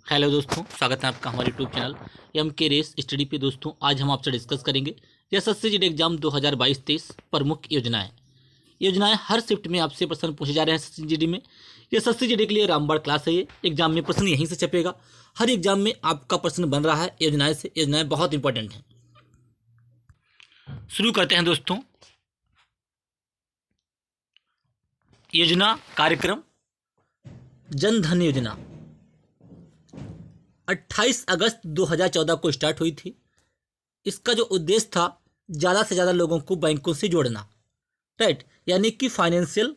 Hello दोस्तों, स्वागत है आपका हमारे यूट्यूब चैनल एम के रेस स्टडी पे। दोस्तों आज हम आपसे डिस्कस करेंगे एसएससी जीडी एग्जाम 2022-23 प्रमुख योजनाएं हर शिफ्ट में आपसे प्रश्न पूछे जा रहे हैं एसएससी जीडी में। एसएससी जीडी के लिए रामबाड़ क्लास है। ये एग्जाम में प्रश्न यहीं से छपेगा। हर एग्जाम में आपका प्रश्न बन रहा है योजनाएं से। योजनाएं बहुत इंपॉर्टेंट हैं। शुरू करते हैं दोस्तों। योजना कार्यक्रम जन धन योजना 28 अगस्त 2014 को स्टार्ट हुई थी। इसका जो उद्देश्य था, ज़्यादा से ज़्यादा लोगों को बैंकों से जोड़ना, राइट, यानी कि फाइनेंशियल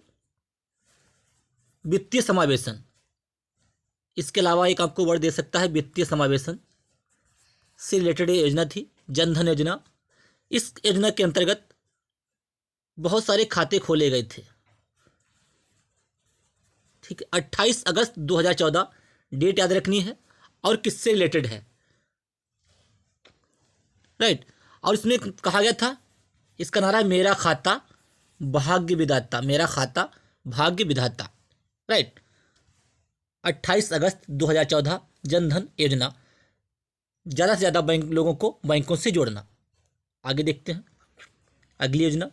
वित्तीय समावेशन। इसके अलावा एक आपको वर्ड दे सकता है वित्तीय समावेशन से रिलेटेड ये योजना थी, जन धन योजना। इस योजना के अंतर्गत बहुत सारे खाते खोले गए थे। ठीक है, 28 अगस्त 2014 डेट याद रखनी है और किससे रिलेटेड है, राइट। और इसमें कहा गया था, इसका नारा है मेरा खाता भाग्य विधाता, मेरा खाता भाग्य विधाता, राइट। 28 अगस्त 2014 जन धन योजना, ज़्यादा से ज़्यादा लोगों को बैंकों से जोड़ना। आगे देखते हैं अगली योजना।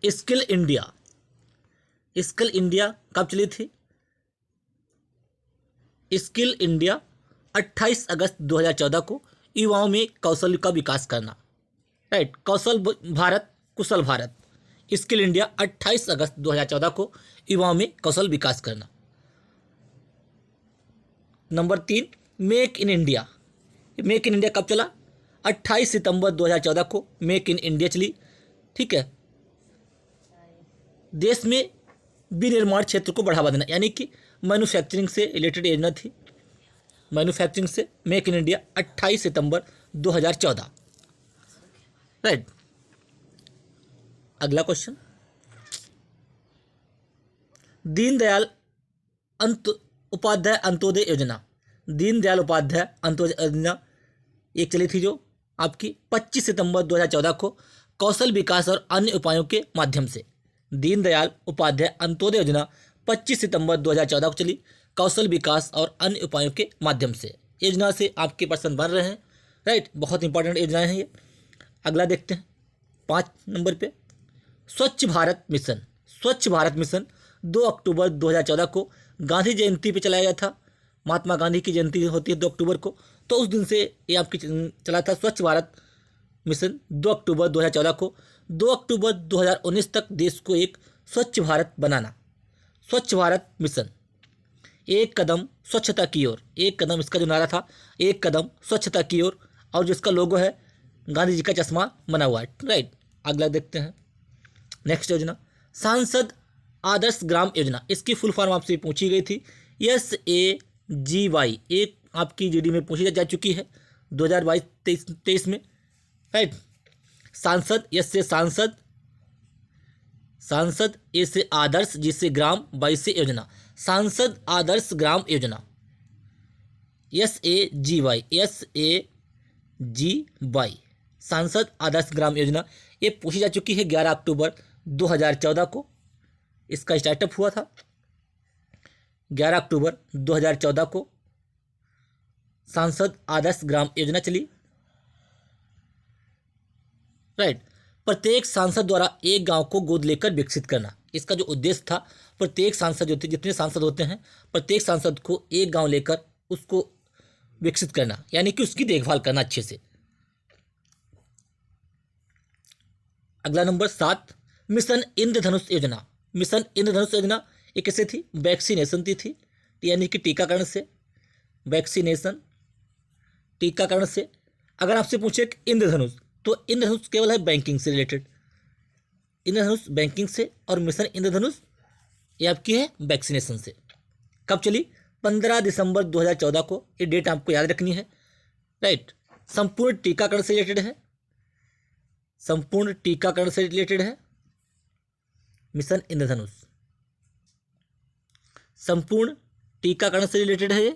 Skill India. स्किल इंडिया कब चली थी? स्किल इंडिया 28 अगस्त 2014 को युवाओं में कौशल का विकास करना, राइट। कौशल भारत कुशल भारत। स्किल इंडिया 28 अगस्त 2014 को युवाओं में कौशल विकास करना। Number 3, make in India. Make in India कब चला? 28 सितंबर 2014 को मेक इन इंडिया चली। ठीक है, देश में विनिर्माण क्षेत्र को बढ़ावा देना, यानी कि मैन्युफैक्चरिंग से रिलेटेड योजना थी। मैन्युफैक्चरिंग से make in India 28 September 2014, right. अगला क्वेश्चन, दीनदयाल उपाध्याय अंत्योदय योजना। दीनदयाल उपाध्याय अंत्योदय योजना एक चली थी जो आपकी 25 सितंबर 2014 को कौशल विकास और अन्य उपायों के माध्यम से। दीनदयाल उपाध्याय अंत्योदय योजना 25 सितंबर 2014 को चली, कौशल विकास और अन्य उपायों के माध्यम से। योजना से आपके प्रश्न बन रहे हैं, राइट। बहुत इंपॉर्टेंट योजनाएं हैं ये। अगला देखते हैं 5 नंबर पे, स्वच्छ भारत मिशन। स्वच्छ भारत मिशन 2 अक्टूबर 2014 को गांधी जयंती पे चलाया गया था। महात्मा गांधी की जयंती होती है 2 अक्टूबर को, तो उस दिन से ये आपकी चला था स्वच्छ भारत मिशन 2 अक्टूबर 2014 को। 2 अक्टूबर 2019 तक देश को एक स्वच्छ भारत बनाना। स्वच्छ भारत मिशन, एक कदम स्वच्छता की ओर। एक कदम, इसका जो नारा था, एक कदम स्वच्छता की ओर, और जिसका लोगो है गांधी जी का चश्मा बना हुआ है, राइट। अगला देखते हैं नेक्स्ट योजना, सांसद आदर्श ग्राम योजना। इसकी फुल फॉर्म आपसे पूछी गई थी, SAGY। एक आपकी जीडी में पूछी जा चुकी है 2022-23 में, राइट। सांसद, एस से सांसद, सांसद, ए से आदर्श, जी से ग्राम, वाई से योजना। सांसद आदर्श ग्राम योजना, SAGY, SAGY, सांसद आदर्श ग्राम योजना। ये पूछी जा चुकी है 11 अक्टूबर 2014 को। इसका स्टार्टअप हुआ था 11 अक्टूबर 2014 को। सांसद आदर्श ग्राम योजना चली, राइट। प्रत्येक सांसद द्वारा एक गांव को गोद लेकर विकसित करना, इसका जो उद्देश्य था, प्रत्येक सांसद जो थे, जितने सांसद होते हैं, प्रत्येक सांसद को एक गांव लेकर उसको विकसित करना, यानी कि उसकी देखभाल करना अच्छे से। अगला नंबर 7, मिशन इंद्रधनुष योजना। मिशन इंद्रधनुष योजना ये कैसे थी? वैक्सीनेशन थी, यानी कि टीकाकरण से। वैक्सीनेशन, टीकाकरण से। अगर आपसे पूछे कि इंद्रधनुष, तो इंद्रधनुष केवल है बैंकिंग से रिलेटेड। इंद्रधनुष बैंकिंग से, और मिशन इंद्रधनुष ये आपकी है वैक्सीनेशन से। कब चली? 15 दिसंबर 2014 को। ये डेट आपको याद रखनी है, राइट। संपूर्ण टीकाकरण से रिलेटेड है, संपूर्ण टीकाकरण से रिलेटेड है मिशन इंद्रधनुष। संपूर्ण टीकाकरण से रिलेटेड है ये।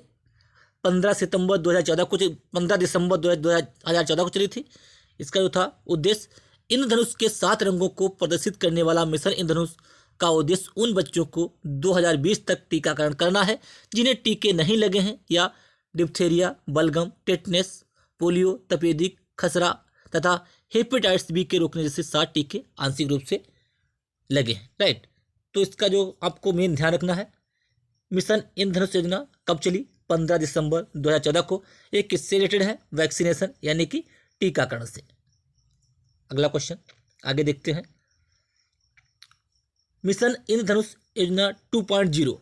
15 सितंबर 2014 को, 15 दिसंबर 2014 को चली थी। इसका जो था उद्देश्य इंद्रधनुष के 7 रंगों को प्रदर्शित करने वाला मिशन इंद्रधनुष का उद्देश्य उन बच्चों को 2020 तक टीकाकरण करना है जिन्हें टीके नहीं लगे हैं या डिप्थेरिया, बलगम, टेटनेस, पोलियो, तपेदिक, खसरा तथा हेपेटाइटिस बी के रोकने जैसे 7 टीके आंशिक रूप से लगे हैं। राइट, तो इसका जो आपको मेन ध्यान रखना है, मिशन इंद्रधनुष योजना कब चली? 15 दिसंबर 2014 को। ये किससे रिलेटेड है? वैक्सीनेशन यानी कि टीकाकरण से। अगला क्वेश्चन आगे देखते हैं। मिशन इंद्रधनुष योजना 2.0,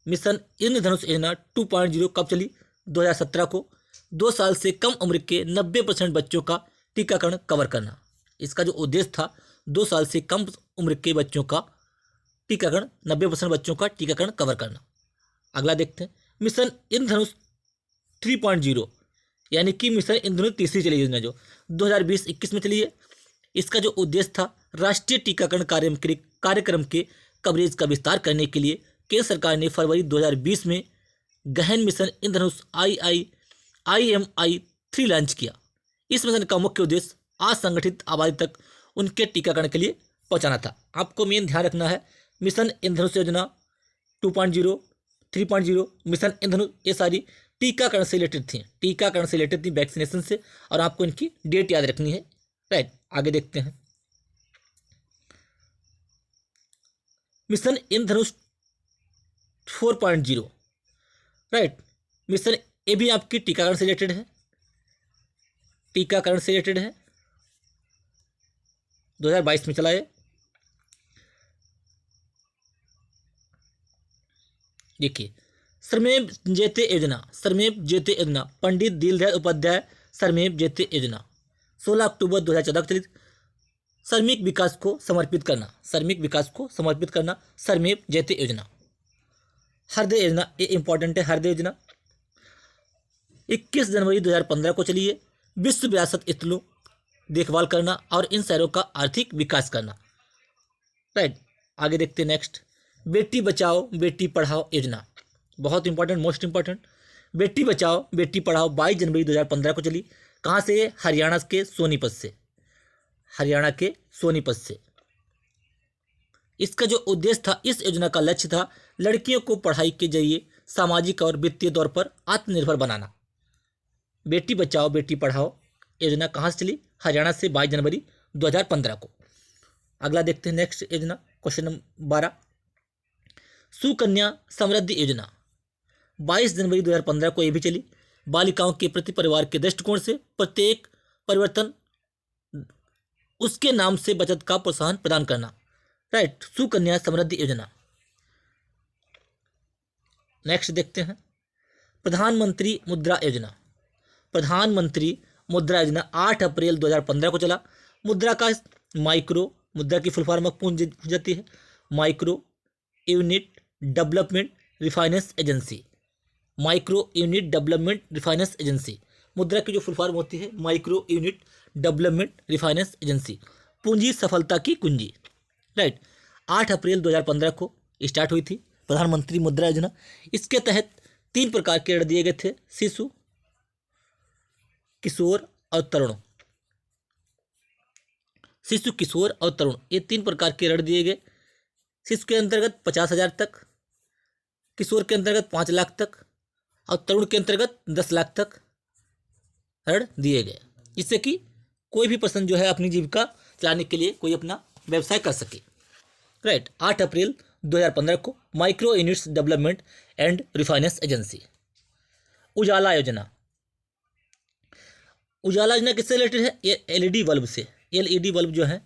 मिशन इंद्रधनुष योजना 2.0 कब चली? 2017 को। 2 साल से कम उम्र के 90% बच्चों का टीकाकरण कवर करना। इसका जो उद्देश्य था 2 साल से कम उम्र के बच्चों का टीकाकरण, 90% बच्चों का टीकाकरण कवर करना। अगला देखते हैं मिशन इंद्रधनुष 3.0 यानी कि मिशन इंद्रधनुष तीसरी चली योजना जो 2020-21 में चली है। इसका जो उद्देश्य था राष्ट्रीय टीकाकरण कार्यक्रम के कवरेज का विस्तार करने के लिए केंद्र सरकार ने फरवरी 2020 में गहन मिशन इंद्रधनुष IMI 3 लॉन्च किया। इस मिशन का मुख्य उद्देश्य असंगठित आबादी तक उनके टीकाकरण के लिए पहुंचाना था। आपको मेन ध्यान रखना है मिशन इंद्रधनुष योजना 2.0, 3.0, मिशन इंद्रधनुष ये सारी टीकाकरण से रिलेटेड थी वैक्सीनेशन से, और आपको इनकी डेट याद रखनी है। राइट, आगे देखते हैं मिशन इंद्रधनुष 4.0। राइट, मिशन ये भी आपकी टीकाकरण से रिलेटेड है, 2022 में चला है। देखिए श्रमेव जयते योजना, पंडित दीनदयाल उपाध्याय श्रमेव जयते योजना 16 अक्टूबर 2014 को चली। श्रमिक विकास को समर्पित करना, श्रमेव जयते योजना। हृदय योजना, ये इंपॉर्टेंट है। हृदय योजना 21 जनवरी 2015 को चली है। विश्व विरासत स्थलों देखभाल करना और इन शहरों का आर्थिक विकास करना। राइट, आगे देखते हैं नेक्स्ट बेटी बचाओ बेटी पढ़ाओ योजना, बहुत important, most important. Beti Bachao Beti Padhao 22 जनवरी 2015 को चली। कहाँ से? हरियाणा के सोनीपत से। इसका जो उद्देश्य था, इस योजना का लक्ष्य था लड़कियों को पढ़ाई के जरिए सामाजिक और वित्तीय तौर पर आत्मनिर्भर बनाना। बेटी बचाओ बेटी पढ़ाओ योजना कहाँ से चली? हरियाणा से 22 जनवरी 2015 को। अगला देखते हैं नेक्स्ट योजना, क्वेश्चन नंबर 12 सुकन्या समृद्धि योजना 22 जनवरी 2015 को ये भी चली। बालिकाओं के प्रति परिवार के दृष्टिकोण से प्रत्येक परिवर्तन उसके नाम से बचत का प्रोत्साहन प्रदान करना। राइट, सुकन्या समृद्धि योजना। नेक्स्ट देखते हैं प्रधानमंत्री मुद्रा योजना। 8 अप्रैल 2015 को चला। मुद्रा की फुल फॉर्म पूंजी हो जाती है micro unit development refinance agency. मुद्रा की जो फुल फॉर्म होती है micro unit development refinance agency, पूंजी सफलता की कुंजी। राइट, 8 अप्रैल 2015 को स्टार्ट हुई थी प्रधानमंत्री मुद्रा योजना। इसके तहत 3 प्रकार के ऋण दिए गए थे, शिशु, किशोर और तरुण। ये 3 प्रकार के ऋण दिए गए। शिशु के अंतर्गत 50,000 तक, किशोर के अंतर्गत 5 लाख तक और तरुण के अंतर्गत 10 लाख तक ऋण दिए गए, जिससे कि कोई भी पर्सन जो है अपनी जीविका चलाने के लिए कोई अपना व्यवसाय कर सके। राइट, 8 अप्रैल 2015 को micro units development and refinance agency. Ujala योजना किससे रिलेटेड है? ये एलईडी बल्ब जो है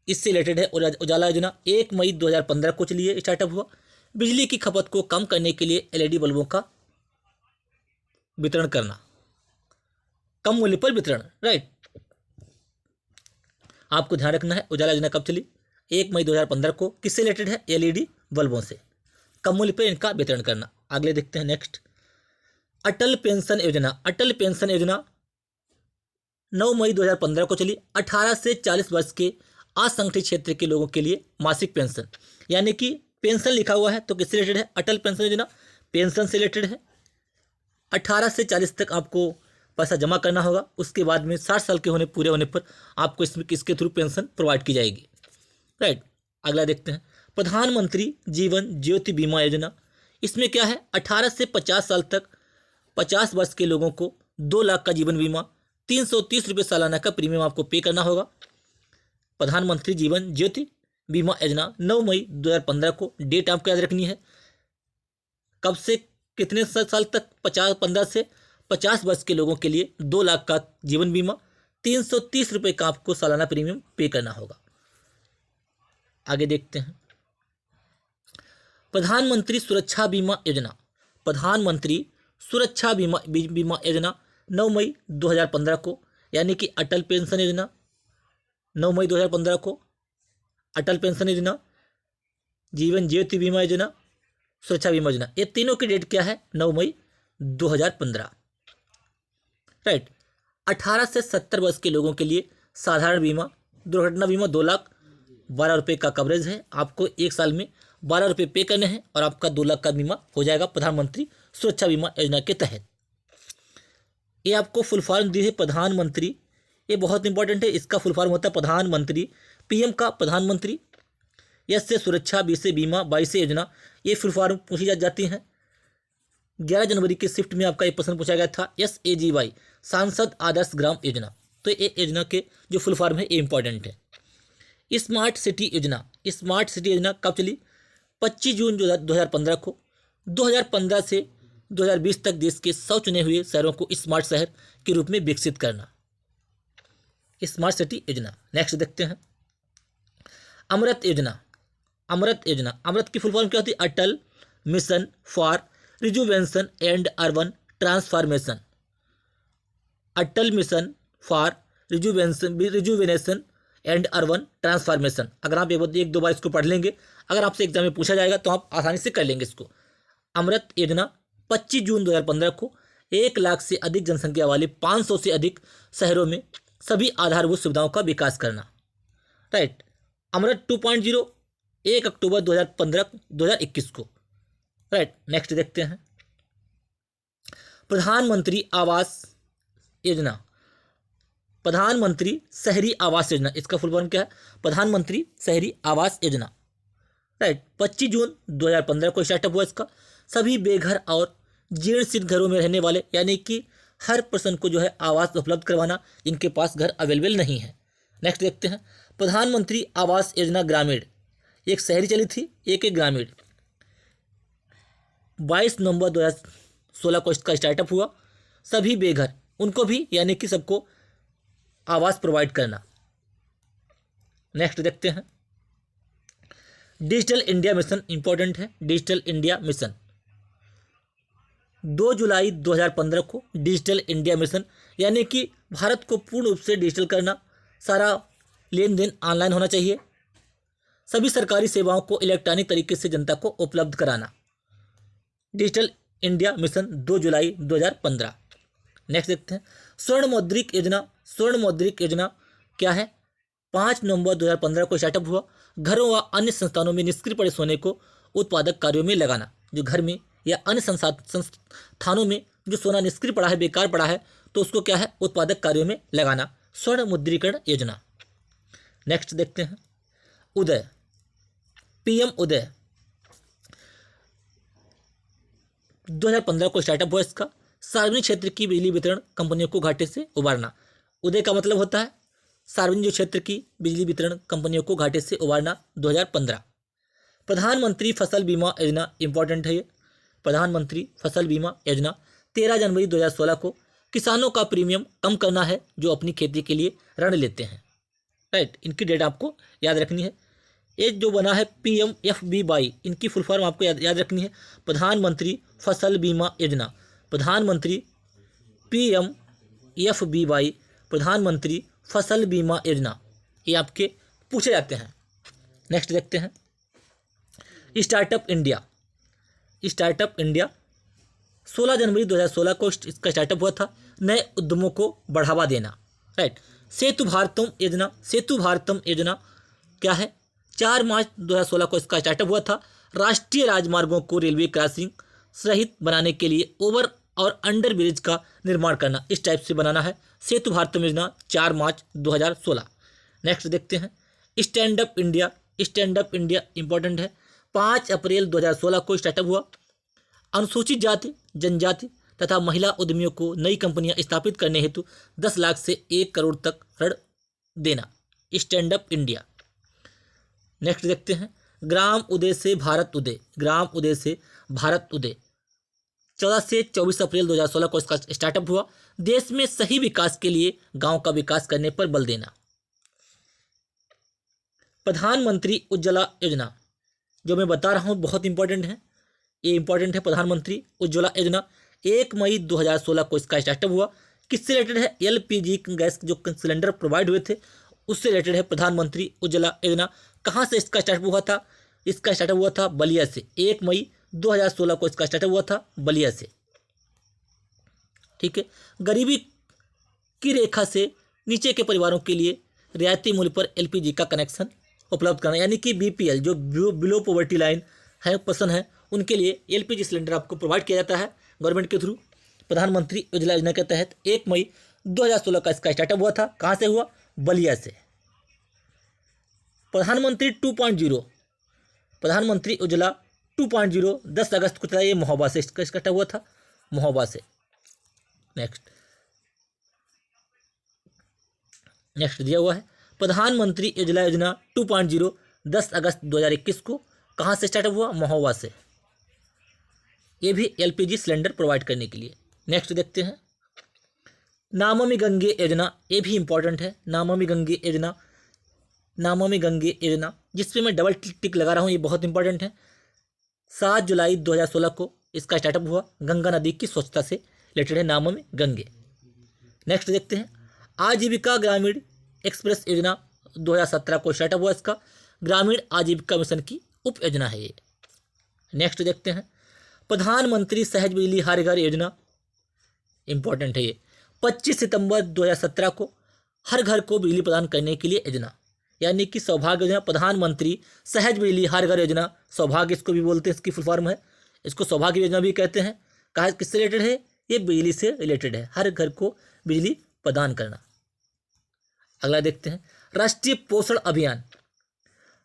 इससे रिलेटेड है। उजाला योजना 1 मई 2015 को चलिए स्टार्टअप हुआ। बिजली की खपत को कम करने के लिए एलईडी बल्बों का वितरण करना, कम मूल्य पर वितरण। राइट, आपको ध्यान रखना है उजाला योजना कब चली? 1 मई 2015 को। किससे रिलेटेड है? एलईडी बल्बों से, कम मूल्य पर इनका वितरण करना। अगले देखते हैं नेक्स्ट अटल पेंशन योजना 9 मई 2015 को चली। 18 से 40 वर्ष के असंगठित क्षेत्र के लोगों के लिए मासिक पेंशन, यानी कि पेंशन लिखा हुआ है तो किससे रिलेटेड है? अटल पेंशन योजना पेंशन से रिलेटेड है। 18 से 40 तक आपको पैसा जमा करना होगा। उसके बाद में 60 साल के पूरे होने पर आपको इसके थ्रू पेंशन प्रोवाइड की जाएगी। राइट, अगला देखते हैं प्रधानमंत्री जीवन ज्योति बीमा योजना। इसमें क्या है, 18 से 50 साल तक 50 वर्ष के लोगों को 2 लाख का जीवन बीमा, 330 रुपये सालाना का प्रीमियम आपको पे करना होगा। प्रधानमंत्री जीवन ज्योति बीमा योजना 9 मई 2015 को, डेट आपको याद रखनी है। कब से कितने साल तक, 15 से 50 वर्ष के लोगों के लिए 2 लाख का जीवन बीमा, 330 रुपये का आपको सालाना प्रीमियम पे करना होगा। आगे देखते हैं प्रधानमंत्री सुरक्षा बीमा योजना। प्रधानमंत्री सुरक्षा बीमा योजना 9 मई 2015 को, यानी कि अटल पेंशन योजना 9 मई 2015 को, अटल पेंशन योजना, जीवन ज्योति बीमा योजना, सुरक्षा बीमा योजना, ये तीनों की डेट क्या है, 9 मई 2015। राइट, 18 से 70 वर्ष के लोगों के लिए साधारण बीमा, दुर्घटना बीमा 2 लाख 12 रुपये का कवरेज है। आपको 1 साल में 12 रुपये पे करने हैं और आपका 2 लाख का बीमा हो जाएगा प्रधानमंत्री सुरक्षा बीमा योजना के तहत। ये आपको फुल फॉर्म दी है प्रधानमंत्री, ये बहुत इंपॉर्टेंट है। इसका फुल फॉर्म होता है प्रधानमंत्री, पीएम का प्रधानमंत्री, एस से सुरक्षा, बी से बीमा, 22 से योजना। ये फुल फॉर्म पूछी जाती हैं। 11 जनवरी के शिफ्ट में आपका ये प्रश्न पूछा गया था, SAGY सांसद आदर्श ग्राम योजना। तो ये योजना के जो फुल फॉर्म है ये इंपॉर्टेंट है। स्मार्ट सिटी योजना, स्मार्ट सिटी योजना कब चली, 25 जून 2015 को। 2015 से 2020 तक देश के 100 चुने हुए शहरों को स्मार्ट शहर के रूप में विकसित करना, स्मार्ट सिटी योजना। नेक्स्ट देखते हैं अमृत योजना। अमृत योजना, अमृत की फुल फॉर्म क्या होती है, Atal mission for rejuvenation and urban transformation. Atal mission for rejuvenation and urban transformation. अगर आप 1-2 बार इसको पढ़ लेंगे, अगर आपसे एग्जाम में पूछा जाएगा तो आप आसानी से कर लेंगे इसको। अमृत योजना 25 जून 2015 को 1 लाख से अधिक जनसंख्या वाले 500 से अधिक शहरों में सभी आधारभूत सुविधाओं का विकास करना। राइट, अमृत 2.0 1 अक्टूबर 2021 को। राइट, नेक्स्ट देखते हैं प्रधानमंत्री आवास योजना। प्रधानमंत्री शहरी आवास योजना, इसका फुल फॉर्म क्या है, प्रधानमंत्री शहरी आवास योजना। राइट, 25 जून 2015 को स्टार्टअप हुआ इसका। सभी बेघर और जीर्ण शीर्ण घरों में रहने वाले, यानी कि हर पर्सन को जो है आवास उपलब्ध करवाना, इनके पास घर अवेलेबल नहीं है। नेक्स्ट देखते हैं प्रधानमंत्री आवास योजना ग्रामीण। एक शहरी चली थी, एक ग्रामीण। 22 नवंबर 2016 को इसका स्टार्टअप हुआ। सभी बेघर, उनको भी यानी कि सबको आवास प्रोवाइड करना। नेक्स्ट देखते हैं डिजिटल इंडिया मिशन, इंपॉर्टेंट है डिजिटल इंडिया मिशन। 2 जुलाई 2015 को डिजिटल इंडिया मिशन, यानी कि भारत को पूर्ण रूप से डिजिटल करना, सारा लेन देन ऑनलाइन होना चाहिए, सभी सरकारी सेवाओं को इलेक्ट्रॉनिक तरीके से जनता को उपलब्ध कराना। डिजिटल इंडिया मिशन 2 जुलाई 2015। नेक्स्ट देखते हैं स्वर्ण मौद्रिक योजना। स्वर्ण मौद्रिक योजना क्या है, 5 नवंबर 2015 को स्टार्टअप हुआ। घरों व अन्य संस्थानों में निष्क्रिय पड़े सोने को उत्पादक कार्यों में लगाना। जो घर में या अन्य संस्थानों में जो सोना निष्क्रिय पड़ा है, बेकार पड़ा है, तो उसको क्या है, उत्पादक कार्यों में लगाना, स्वर्ण मुद्रीकरण योजना। नेक्स्ट देखते हैं उदय, पीएम उदय 2015 को स्टार्टअप हुआ इसका। सार्वजनिक क्षेत्र की बिजली वितरण कंपनियों को घाटे से उबारना। उदय का मतलब होता है सार्वजनिक क्षेत्र की बिजली वितरण कंपनियों को घाटे से उबारना। 2015 प्रधानमंत्री फसल बीमा योजना, इंपॉर्टेंट है ये। प्रधानमंत्री फसल बीमा योजना 13 जनवरी 2016 को किसानों का प्रीमियम कम करना है जो अपनी खेती के लिए ऋण लेते हैं। राइट, इनकी डेट आपको याद रखनी है। ये जो बना है PMFBY, इनकी फुल फॉर्म आपको याद रखनी है, प्रधानमंत्री फसल बीमा योजना। प्रधानमंत्री PMFBY, प्रधानमंत्री फसल बीमा योजना, ये आपके पूछे जाते हैं। नेक्स्ट देखते हैं स्टार्टअप इंडिया। स्टार्टअप इंडिया 16 जनवरी 2016 को इसका स्टार्टअप हुआ था। नए उद्यमों को बढ़ावा देना। राइट, सेतु भारतम योजना। सेतु भारतम योजना क्या है, 4 मार्च 2016 को इसका स्टार्टअप हुआ था। राष्ट्रीय राजमार्गों को रेलवे क्रॉसिंग सहित बनाने के लिए ओवर और अंडर ब्रिज का निर्माण करना, इस टाइप से बनाना है। सेतु भारतम योजना 4 मार्च 2016। नेक्स्ट देखते हैं stand up India. Stand up India important है, 5 अप्रैल 2016 को स्टार्टअप हुआ। अनुसूचित जाति, जनजाति तथा महिला उद्यमियों को नई कंपनियां स्थापित करने हेतु 10 लाख से 1 करोड़ तक ऋण देना, स्टैंड अप इंडिया। नेक्स्ट देखते हैं ग्राम उदय से भारत उदय। ग्राम उदय से भारत उदय 14 से 24 अप्रैल 2016 को इसका स्टार्टअप हुआ। देश में सही विकास के लिए गांव का विकास करने पर बल देना। प्रधानमंत्री उज्ज्वला योजना, जो मैं बता रहा हूँ बहुत इंपॉर्टेंट है, ये इंपॉर्टेंट है। प्रधानमंत्री उज्ज्वला योजना 1 मई 2016 को इसका स्टार्टअप हुआ। किससे रिलेटेड है? एलपीजी गैस जो सिलेंडर प्रोवाइड हुए थे उससे रिलेटेड है प्रधानमंत्री उज्ज्वला योजना। कहाँ से इसका स्टार्टअप हुआ था? इसका स्टार्टअप हुआ था बलिया से। 1 मई 2016 को इसका स्टार्टअप हुआ था बलिया से। ठीक है। गरीबी की रेखा से नीचे के परिवारों के लिए रियायती मूल्य पर एलपीजी का कनेक्शन उपलब्ध करना, यानी कि बीपीएल जो बिलो पॉवर्टी लाइन है पर्सन है उनके लिए एलपीजी सिलेंडर आपको प्रोवाइड किया जाता है गवर्नमेंट के थ्रू। प्रधानमंत्री उज्ज्वला योजना के तहत 1 मई 2016 का इसका स्टार्टअप हुआ था। कहाँ से हुआ? बलिया से। प्रधानमंत्री 2.0, प्रधानमंत्री उज्ज्वला 2.0 10 अगस्त को चला। ये महोबा से इसका स्टार्ट हुआ था, महोबा से। नेक्स्ट दिया हुआ है प्रधानमंत्री उज्ज्वला योजना 2.0 10 अगस्त 2021 को कहाँ से स्टार्ट हुआ? महोबा से। ये भी एलपीजी सिलेंडर प्रोवाइड करने के लिए। नेक्स्ट देखते हैं नमामि गंगे योजना, ये भी इंपॉर्टेंट है। नमामि गंगे योजना, नमामि गंगे योजना जिसपे मैं डबल टिक लगा रहा हूँ, ये बहुत इंपॉर्टेंट है। 7 जुलाई 2016 को इसका स्टार्टअप हुआ। गंगा नदी की स्वच्छता से रिलेटेड है नमामि गंगे। नेक्स्ट देखते हैं आजीविका ग्रामीण एक्सप्रेस योजना 2017 को स्टार्टअप हुआ। इसका ग्रामीण आजीविका मिशन की उप योजना है ये। नेक्स्ट देखते हैं प्रधानमंत्री सहज बिजली हर घर योजना, इंपॉर्टेंट है ये। 25 सितंबर 2017 को हर घर को बिजली प्रदान करने के लिए योजना, यानी कि सौभाग्य योजना। प्रधानमंत्री सहज बिजली हर घर योजना, सौभाग्य इसको भी बोलते हैं, इसकी फुल फॉर्म है। इसको सौभाग्य योजना भी कहते हैं। कहा किससे रिलेटेड है? ये बिजली से रिलेटेड है, हर घर को बिजली प्रदान करना। अगला देखते हैं राष्ट्रीय पोषण अभियान।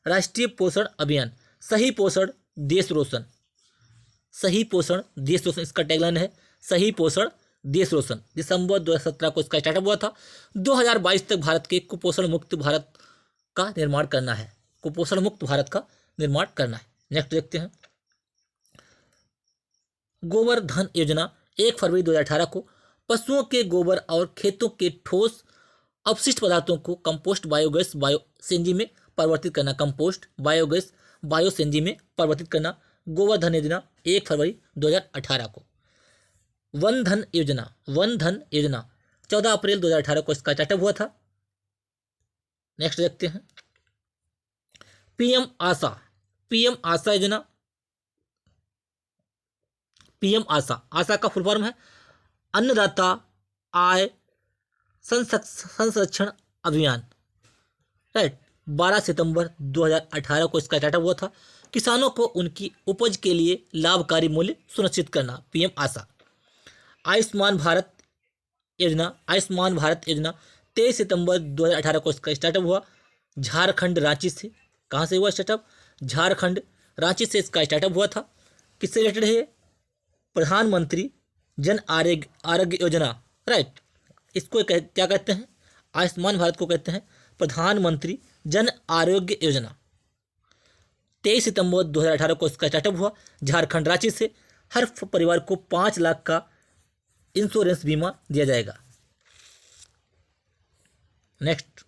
राष्ट्रीय पोषण अभियान, सही पोषण देश रोशन। सही पोषण देश रोशन इसका टैगलाइन है, सही पोषण देश रोशन। दिसंबर 2017 को इसका स्टार्टअप हुआ था। 2022 तक भारत के कुपोषण मुक्त भारत का निर्माण करना है, कुपोषण मुक्त भारत का निर्माण करना है। नेक्स्ट देखते हैं गोवर्धन योजना 1 फरवरी 2018 को पशुओं के गोबर और खेतों के ठोस अपशिष्ट पदार्थों को कंपोस्ट बायोगैस बायोसीएनजी में परिवर्तित करना। कंपोस्ट बायोगैस बायोसीएनजी में परिवर्तित करना। गोवर्धन योजना 1 फरवरी 2018 को। वन धन योजना, वन धन योजना 14 अप्रैल 2018 को इसका स्टार्टअप हुआ था। नेक्स्ट देखते हैं पीएम आशा। पीएम आशा योजना, पीएम आशा, आशा का फुल फॉर्म है अन्नदाता आय संरक्षण अभियान। राइट, 12 सितंबर 2018 को इसका स्टार्टअप हुआ था। किसानों को उनकी उपज के लिए लाभकारी मूल्य सुनिश्चित करना, पीएम आशा। आयुष्मान भारत योजना, आयुष्मान भारत योजना 23 सितंबर 2018 को इसका स्टार्टअप हुआ झारखंड रांची से। कहाँ से हुआ स्टार्टअप? झारखंड रांची से इसका स्टार्टअप हुआ था। किससे रिलेटेड है? प्रधानमंत्री जन आरोग्य योजना। राइट, इसको क्या कहते हैं? आयुष्मान भारत को कहते हैं प्रधानमंत्री जन आरोग्य योजना। 23 सितंबर 2018 को इसका स्टार्टअप हुआ झारखंड रांची से। हर परिवार को 5 लाख का इंश्योरेंस बीमा दिया जाएगा। नेक्स्ट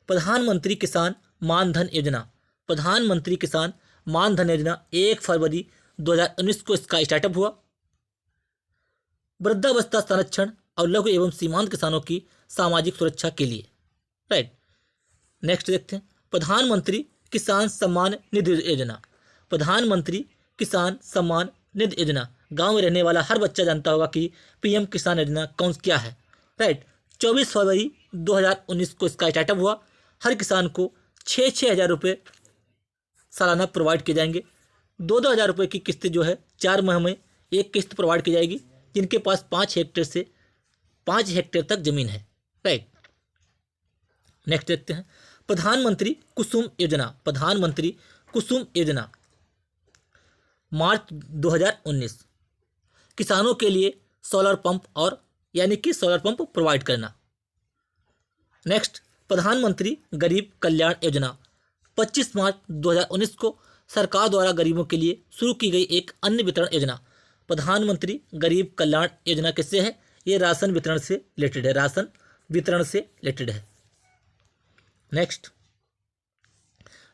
प्रधानमंत्री किसान मानधन योजना। प्रधानमंत्री किसान मानधन योजना 1 फरवरी 2019 को इसका स्टार्टअप हुआ। वृद्धावस्था संरक्षण और लघु एवं सीमांत किसानों की सामाजिक सुरक्षा के लिए। राइट, नेक्स्ट देखते हैं प्रधानमंत्री किसान सम्मान निधि योजना। प्रधानमंत्री किसान सम्मान निधि योजना, गांव में रहने वाला हर बच्चा जानता होगा कि पीएम किसान योजना कौन क्या है। राइट, 24 फरवरी 2019 को इसका स्टार्टअप हुआ। हर किसान को 6-6 हज़ार रुपये सालाना प्रोवाइड किए जाएंगे। 2-2 हज़ार रुपये की किस्त जो है 4 माह में एक किस्त प्रोवाइड की जाएगी। जिनके पास 5 हेक्टेयर तक जमीन है। राइट, नेक्स्ट देखते हैं प्रधानमंत्री कुसुम योजना। प्रधानमंत्री कुसुम योजना मार्च 2019, किसानों के लिए सोलर पंप और यानी कि सोलर पंप प्रोवाइड करना। नेक्स्ट प्रधानमंत्री गरीब कल्याण योजना 25 मार्च 2019 को सरकार द्वारा गरीबों के लिए शुरू की गई एक अन्य वितरण योजना। प्रधानमंत्री गरीब कल्याण योजना किससे है? ये राशन वितरण से रिलेटेड है, राशन वितरण से रिलेटेड है। नेक्स्ट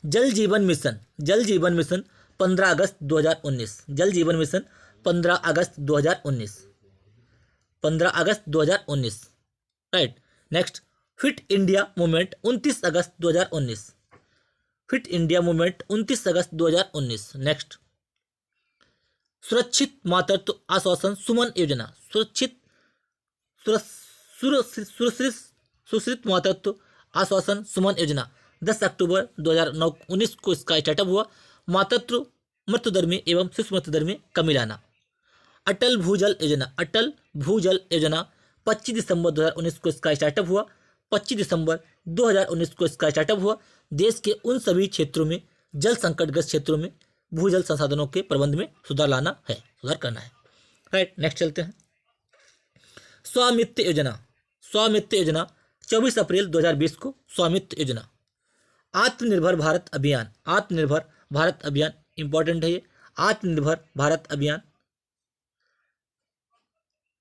जल जीवन मिशन। जल जीवन मिशन 15 अगस्त 2019। जल जीवन मिशन 15 अगस्त 2019। 15 अगस्त 2019। Right, next fit India movement 29 अगस्त 2019। फिट इंडिया मूवमेंट 29 अगस्त 2019। नेक्स्ट सुरक्षित मातृत्व आश्वासन सुमन योजना। सुरक्षित मातृत्व आश्वासन सुमन योजना 10 अक्टूबर 2019 को इसका स्टार्टअप हुआ। मातृत्व मृत्यु दर में एवं शिशु मृत्यु दर में कमी लाना। अटल भूजल योजना। अटल भूजल योजना 25 दिसंबर 2019 को इसका स्टार्टअप हुआ। 25 दिसंबर 2019 को इसका स्टार्टअप हुआ। देश के उन सभी क्षेत्रों में, जल संकटग्रस्त क्षेत्रों में भूजल संसाधनों के प्रबंध में सुधार करना है। राइट, नेक्स्ट चलते हैं स्वामित्व योजना। स्वामित्व योजना 24 अप्रैल 2020 को स्वामित्व योजना। आत्मनिर्भर भारत अभियान। आत्मनिर्भर भारत अभियान इंपॉर्टेंट है ये। आत्मनिर्भर भारत अभियान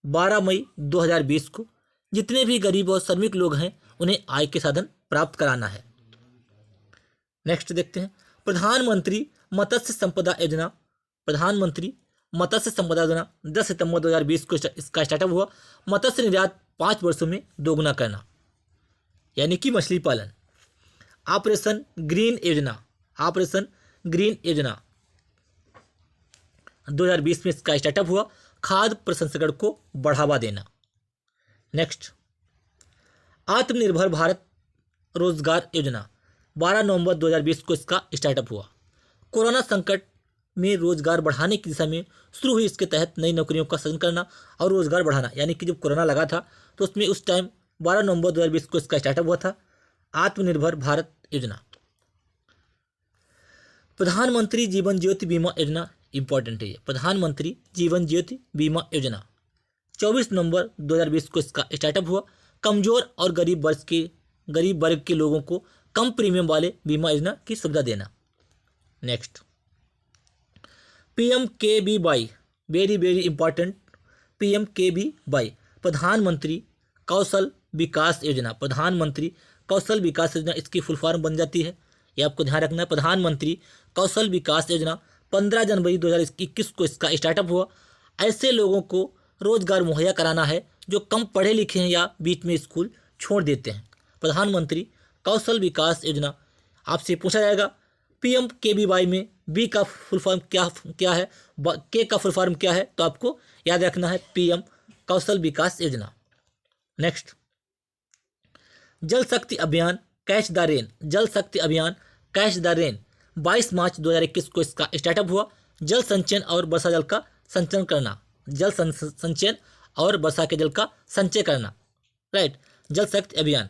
12 मई 2020 को जितने भी गरीब और श्रमिक लोग हैं उन्हें आय के साधन प्राप्त कराना है। नेक्स्ट देखते हैं प्रधानमंत्री मत्स्य संपदा योजना। प्रधानमंत्री मत्स्य संपदा योजना 10 सितंबर 2020 को इसका स्टार्टअप हुआ। मत्स्य निर्यात 5 वर्षों में दोगुना करना, यानी कि मछली पालन। ऑपरेशन ग्रीन योजना। ऑपरेशन ग्रीन योजना 2020 में इसका स्टार्टअप हुआ। खाद्य प्रसंस्करण को बढ़ावा देना। नेक्स्ट आत्मनिर्भर भारत रोजगार योजना 12 नवंबर 2020 को इसका स्टार्टअप हुआ। कोरोना संकट में रोजगार बढ़ाने की दिशा में शुरू हुई इसके तहत नई नौकरियों का सृजन करना और रोजगार बढ़ाना, यानी कि जब कोरोना लगा था तो उसमें उस टाइम 12 नवंबर 2020 को इसका स्टार्टअप हुआ था। आत्मनिर्भर भारत योजना। प्रधानमंत्री जीवन ज्योति बीमा योजना इंपॉर्टेंट है ये। प्रधानमंत्री जीवन ज्योति बीमा योजना 24 नवंबर 2020 को इसका स्टार्टअप हुआ। कमजोर और गरीब वर्ग के लोगों को कम प्रीमियम वाले बीमा योजना की सुविधा देना। Next PMKVY, very very important. PMKVY प्रधानमंत्री कौशल विकास योजना। प्रधानमंत्री कौशल विकास योजना इसकी फुल फॉर्म बन जाती है, ये आपको ध्यान रखना है। प्रधानमंत्री कौशल विकास योजना 15 जनवरी 2021 को इसका स्टार्टअप हुआ। ऐसे लोगों को रोजगार मुहैया कराना है जो कम पढ़े लिखे हैं या बीच में स्कूल छोड़ देते हैं। प्रधानमंत्री कौशल विकास योजना आपसे पूछा जाएगा PMKVY में बी का फुल फॉर्म क्या है, के का फुल फॉर्म क्या है, तो आपको याद रखना है PM कौशल विकास योजना। नेक्स्ट जल शक्ति अभियान कैच द रेन। जल शक्ति अभियान कैच द रेन 22 मार्च 2021 को इसका स्टार्टअप हुआ। जल संचयन और वर्षा जल का संचयन करना। जल संचयन और वर्षा के जल का संचय करना। राइट, जल शक्ति अभियान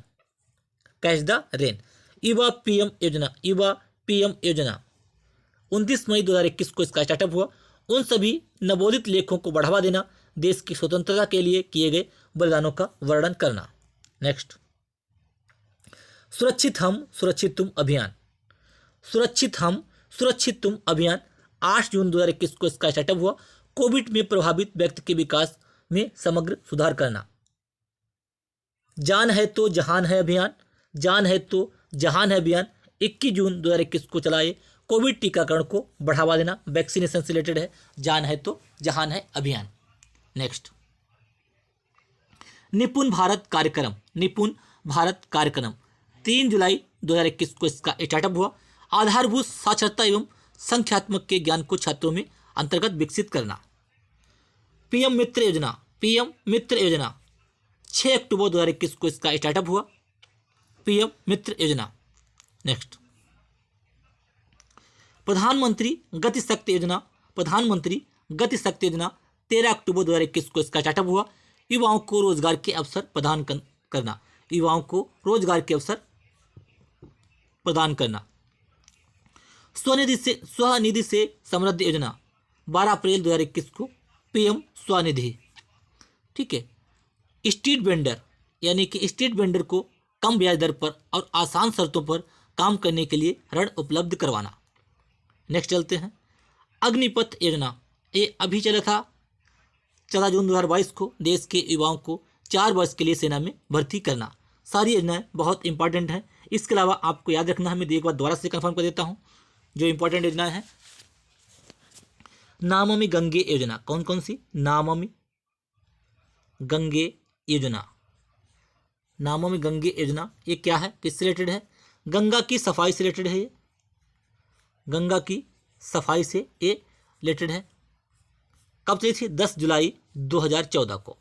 कैच द रेन। युवा PM योजना। युवा PM योजना 29 मई 2021 को इसका स्टार्टअप हुआ। उन सभी नवोदित लेखों को बढ़ावा देना, देश की स्वतंत्रता के लिए किए गए बलिदानों का वर्णन करना। नेक्स्ट सुरक्षित हम सुरक्षित तुम अभियान। सुरक्षित हम सुरक्षित तुम अभियान 8 जून 2021 को इसका स्टार्टअप हुआ। कोविड में प्रभावित व्यक्ति के विकास में समग्र सुधार करना। जान है तो जहान है अभियान। जान है तो जहान है अभियान 21 जून 2021 को चलाए। कोविड टीकाकरण को बढ़ावा देना, वैक्सीनेशन से रिलेटेड है। जान है तो जहान है अभियान। नेक्स्ट निपुण भारत कार्यक्रम। निपुण भारत कार्यक्रम 3 जुलाई 2021 को इसका स्टार्टअप हुआ। आधारभूत साक्षरता एवं संख्यात्मक के ज्ञान को छात्रों में अंतर्गत विकसित करना। PM मित्र योजना। PM मित्र योजना 6 अक्टूबर 2021 को इसका स्टार्टअप हुआ। PM मित्र योजना। नेक्स्ट प्रधानमंत्री गति शक्ति योजना। प्रधानमंत्री गति शक्ति योजना 13 अक्टूबर 2021 को इसका स्टार्टअप हुआ। युवाओं को रोजगार के अवसर प्रदान करना, युवाओं को रोजगार के अवसर प्रदान करना। स्वनिधि से समृद्धि योजना 12 अप्रैल 2021 को पीएम स्वनिधि। ठीक है। स्ट्रीट वेंडर यानी कि स्ट्रीट वेंडर को कम ब्याज दर पर और आसान शर्तों पर काम करने के लिए ऋण उपलब्ध करवाना। नेक्स्ट चलते हैं। अग्निपथ योजना, ये अभी चला था 14 जून 2022 को। देश के युवाओं को 4 वर्ष के लिए सेना में भर्ती करना। सारी योजनाएं बहुत इंपॉर्टेंट हैं। इसके अलावा आपको याद रखना है, मैं एक बार दोबारा से कंफर्म कर देता हूं जो इंपॉर्टेंट योजनाएं हैं। नमामि गंगे योजना, कौन कौन सी? नमामि गंगे योजना। नमामि गंगे योजना ये क्या है, किससे रिलेटेड है? गंगा की सफाई से रिलेटेड है। ये गंगा की सफाई से ये रिलेटेड है। कब चली थी? 10 जुलाई 2014 को।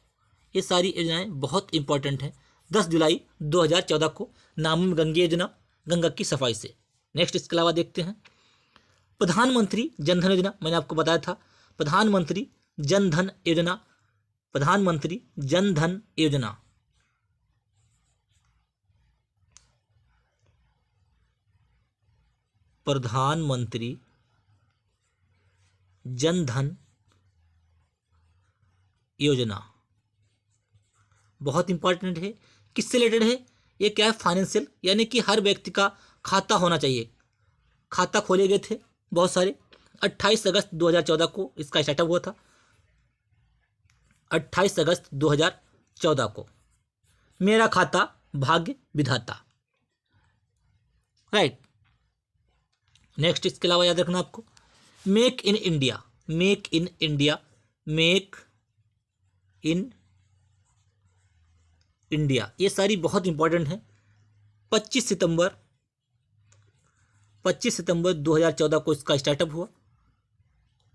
ये सारी योजनाएं बहुत इंपॉर्टेंट हैं। 10 जुलाई 2014 को नमामि गंगे योजना, गंगा की सफाई से। नेक्स्ट इसके अलावा देखते हैं प्रधानमंत्री जन धन योजना। मैंने आपको बताया था प्रधानमंत्री जन धन योजना, प्रधानमंत्री जन धन योजना। प्रधानमंत्री जन धन योजना बहुत इंपॉर्टेंट है। किससे रिलेटेड है? ये क्या है? फाइनेंशियल, यानी कि हर व्यक्ति का खाता होना चाहिए। खाता खोले गए थे बहुत सारे। 28 अगस्त 2014 को इसका स्टार्टअप हुआ था। 28 अगस्त 2014 को। मेरा खाता भाग्य विधाता। राइट। नेक्स्ट इसके अलावा याद रखना आपको make in India, make in India, make in India, ये सारी बहुत इंपॉर्टेंट है। 25 सितंबर 2014 को इसका स्टार्टअप हुआ।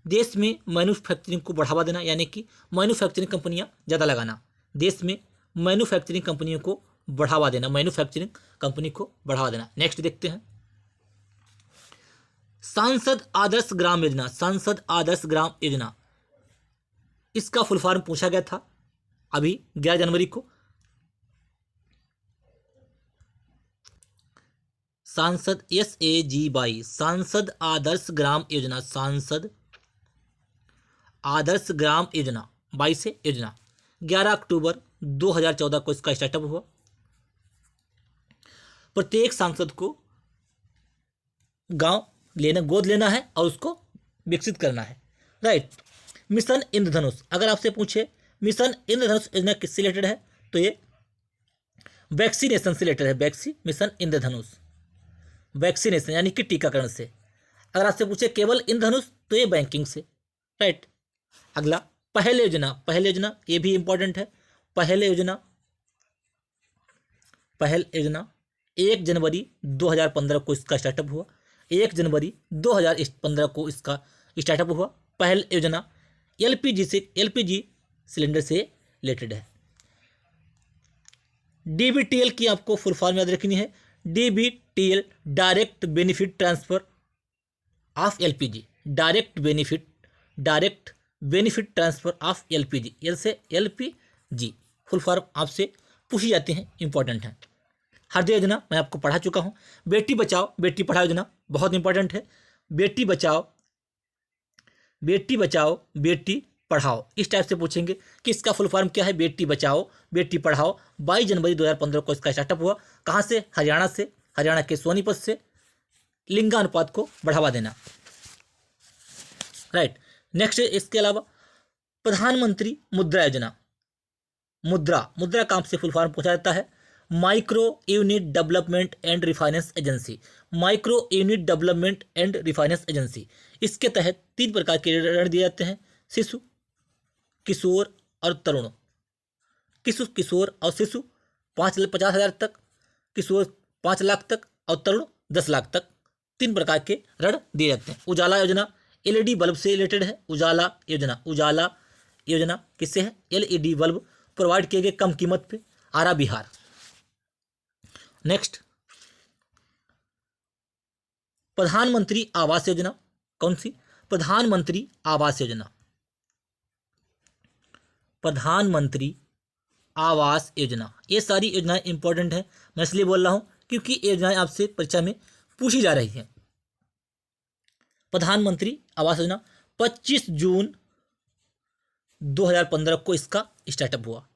देश में मैन्युफैक्चरिंग को बढ़ावा देना, यानी कि मैन्युफैक्चरिंग कंपनियां ज़्यादा लगाना। देश में मैन्युफैक्चरिंग कंपनियों को बढ़ावा देना, मैन्युफैक्चरिंग कंपनी को बढ़ावा देना। नेक्स्ट देखते हैं सांसद आदर्श ग्राम योजना, सांसद आदर्श ग्राम योजना। इसका फुल फॉर्म पूछा गया था अभी 11 जनवरी को। सांसद SAGY, सांसद आदर्श ग्राम योजना, सांसद आदर्श ग्राम योजना 22 से योजना। 11 अक्टूबर 2014 को इसका स्टार्टअप हुआ। प्रत्येक सांसद को गांव गोद लेना है और उसको विकसित करना है। राइट। मिशन इंद्रधनुष, अगर आपसे पूछे मिशन इंद्रधनुष योजना किससे रिलेटेड है तो ये वैक्सीनेशन से रिलेटेड है। मिशन इंद्रधनुष वैक्सीनेशन यानी कि टीकाकरण से। अगर आपसे पूछे केवल इंद्रधनुष तो ये बैंकिंग से। राइट। अगला पहल योजना, पहल योजना ये भी इंपॉर्टेंट है। पहल योजना 1 जनवरी 2015 को इसका स्टार्टअप हुआ। 1 जनवरी 2015 को इसका स्टार्टअप हुआ। पहल योजना LPG सिलेंडर से रिलेटेड है। DBTL की आपको फुल फॉर्म याद रखनी है। DBTL direct benefit transfer of LPG, direct benefit transfer of LPG, L से LPG फुल फॉर्म आपसे पूछी जाती हैं, इंपॉर्टेंट है। हृदय योजना मैं आपको पढ़ा चुका हूँ। बेटी बचाओ बेटी पढ़ाओ योजना बहुत इंपॉर्टेंट है। बेटी बचाओ बेटी पढ़ाओ, इस टाइप से पूछेंगे कि इसका फुल फॉर्म क्या है। बेटी बचाओ बेटी पढ़ाओ। 22 जनवरी 2015 को इसका स्टार्टअप हुआ। कहाँ से? हरियाणा से, हरियाणा के सोनीपत से। लिंगानुपात को बढ़ावा देना। राइट। नेक्स्ट इसके अलावा प्रधानमंत्री मुद्रा योजना। मुद्रा काम से फुल फॉर्म पूछा जाता है। Micro unit development and refinance agency, micro unit development and refinance agency. इसके तहत 3 प्रकार के ऋण दिए जाते हैं। शिशु, किशोर और तरुण। किशोर और शिशु 50,000 तक, किशोर 5 लाख तक और तरुण 10 लाख तक 3 प्रकार के ऋण दिए जाते हैं। उजाला योजना LED बल्ब से रिलेटेड है। उजाला योजना किससे है? LED बल्ब प्रोवाइड किए गए कम कीमत पे, आरा बिहार। नेक्स्ट प्रधानमंत्री आवास योजना, कौन सी? प्रधानमंत्री आवास योजना। प्रधानमंत्री आवास योजना। ये सारी योजनाएं इंपॉर्टेंट हैं, मैं इसलिए बोल रहा हूँ क्योंकि ये योजनाएं आपसे परीक्षा में पूछी जा रही हैं। प्रधानमंत्री आवास योजना 25 जून 2015 को इसका स्टार्टअप हुआ,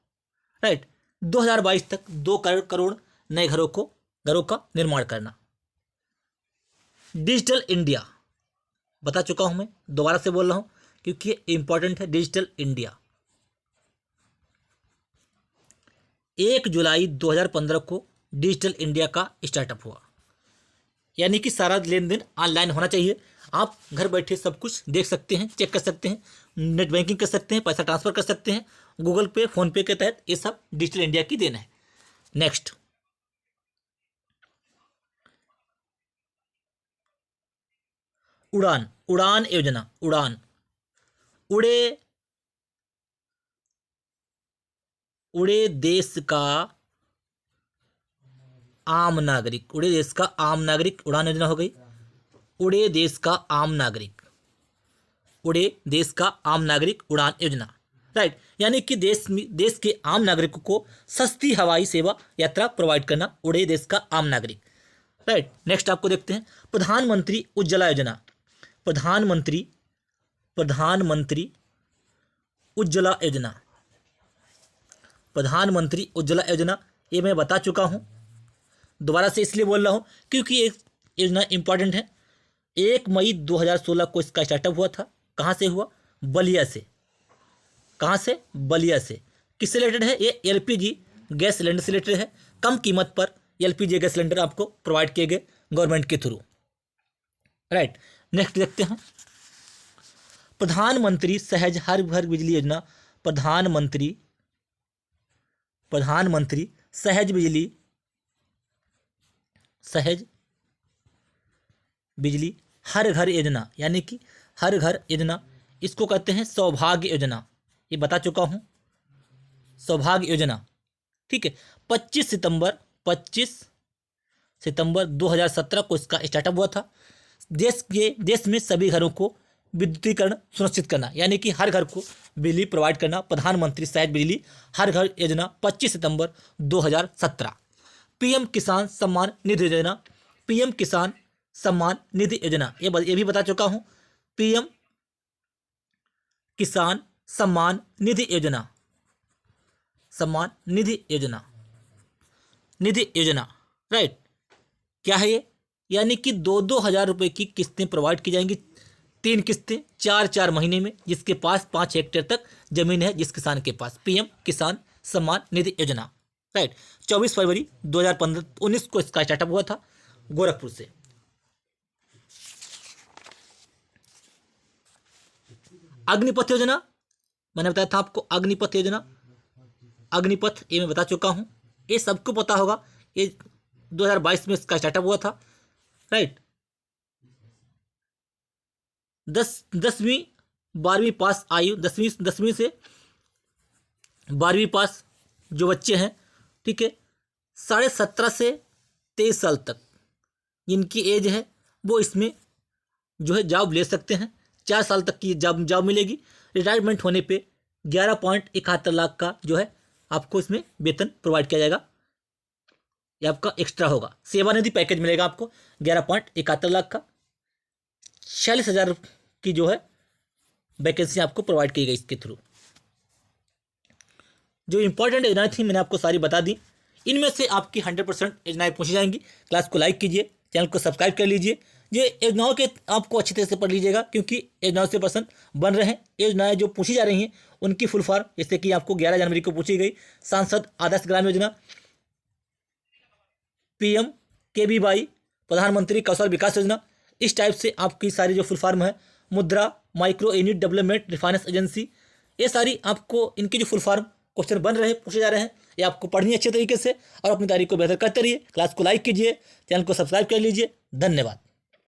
राइट। 2022 तक 2 करोड़ नए घरों का निर्माण करना। डिजिटल इंडिया बता चुका हूं, मैं दोबारा से बोल रहा हूं क्योंकि ये इंपॉर्टेंट है। डिजिटल इंडिया 1 जुलाई 2015 को डिजिटल इंडिया का स्टार्टअप हुआ, यानी कि सारा लेन देन ऑनलाइन होना चाहिए। आप घर बैठे सब कुछ देख सकते हैं, चेक कर सकते हैं, नेट बैंकिंग कर सकते हैं, पैसा ट्रांसफर कर सकते हैं, गूगल पे, फोन पे के तहत। ये सब डिजिटल इंडिया की देन है। नेक्स्ट, उड़ान योजना। उड़े देश का आम नागरिक, उड़ान योजना हो गई। उड़े देश का आम नागरिक उड़ान योजना, राइट। यानी कि देश के आम नागरिकों को सस्ती हवाई सेवा यात्रा प्रोवाइड करना, उड़े देश का आम नागरिक, राइट। नेक्स्ट आपको देखते हैं प्रधानमंत्री उज्ज्वला योजना। प्रधानमंत्री उज्ज्वला योजना ये मैं बता चुका हूँ, दोबारा से इसलिए बोल रहा हूँ क्योंकि एक योजना इंपॉर्टेंट है। 1 मई 2016 को इसका स्टार्टअप हुआ था। कहाँ से हुआ? बलिया से। किससे रिलेटेड है? ये एलपीजी गैस सिलेंडर से रिलेटेड है। कम कीमत पर एलपीजी गैस सिलेंडर आपको प्रोवाइड किए गए गवर्नमेंट के थ्रू, राइट। नेक्स्ट देखते हैं प्रधानमंत्री सहज हर घर बिजली योजना। प्रधानमंत्री सहज बिजली हर घर योजना, यानी कि हर घर योजना, इसको कहते हैं सौभाग्य योजना। ये बता चुका हूँ, सौभाग्य योजना, ठीक है। 25 सितंबर 2017 को इसका स्टार्टअप हुआ था। देश में सभी घरों को विद्युतीकरण सुनिश्चित करना, यानी कि हर घर को बिजली प्रोवाइड करना। प्रधानमंत्री सहज बिजली हर घर योजना 25 सितंबर 2017। पीएम किसान सम्मान निधि योजना, ये भी बता चुका हूं। पीएम किसान सम्मान निधि योजना, राइट। क्या है ये? यानी कि 2-2 हज़ार रुपये की किस्तें प्रोवाइड की जाएंगी, 3 किस्तें 4-4 महीने में, जिसके पास 5 हेक्टेयर तक जमीन है, जिस किसान के पास। पीएम किसान सम्मान निधि योजना, राइट। 24 फरवरी 2019 को इसका स्टार्टअप हुआ था गोरखपुर से। अग्निपथ योजना मैंने बताया था आपको। अग्निपथ ये मैं बता चुका हूं, ये सबको पता होगा। ये 2022 में इसका स्टार्टअप हुआ था, राइट। 10वीं 12वीं पास आयु, 10वीं से 12वीं पास जो बच्चे हैं, ठीक है, 17.5 से 23 साल तक जिनकी एज है, वो इसमें जो है जॉब ले सकते हैं। 4 साल तक की जॉब मिलेगी। रिटायरमेंट होने पे 11.71 लाख का जो है आपको इसमें वेतन प्रोवाइड किया जाएगा। ये आपका एक्स्ट्रा होगा। सेवानिधि पैकेज मिलेगा आपको 11.71 लाख का। 46,000 की जो है वैकेंसी आपको प्रोवाइड की गई इसके थ्रू। जो इंपॉर्टेंट योजनाएं थी मैंने आपको सारी बता दी। इनमें से आपकी 100% योजनाएं पूछी जाएंगी। क्लास को लाइक कीजिए, चैनल को सब्सक्राइब कर लीजिए। ये योजनाओं के आपको अच्छी तरह से पढ़ लीजिएगा, क्योंकि योजनाओं से प्रश्न बन रहे हैं। योजनाएं जो पूछी जा रही हैं उनकी फुल फॉर्म, जैसे कि आपको 11 जनवरी को पूछी गई सांसद आदर्श ग्राम योजना, PMKVY प्रधानमंत्री कौशल विकास योजना, इस टाइप से आपकी सारी जो फुल फॉर्म है, मुद्रा micro unit development refinance agency, ये सारी आपको इनकी जो फुल फॉर्म क्वेश्चन बन रहे हैं, पूछे जा रहे हैं, ये आपको पढ़नी अच्छे तरीके से और अपनी तैयारी को बेहतर करते रहिए। क्लास को लाइक कीजिए, चैनल को सब्सक्राइब कर लीजिए। धन्यवाद।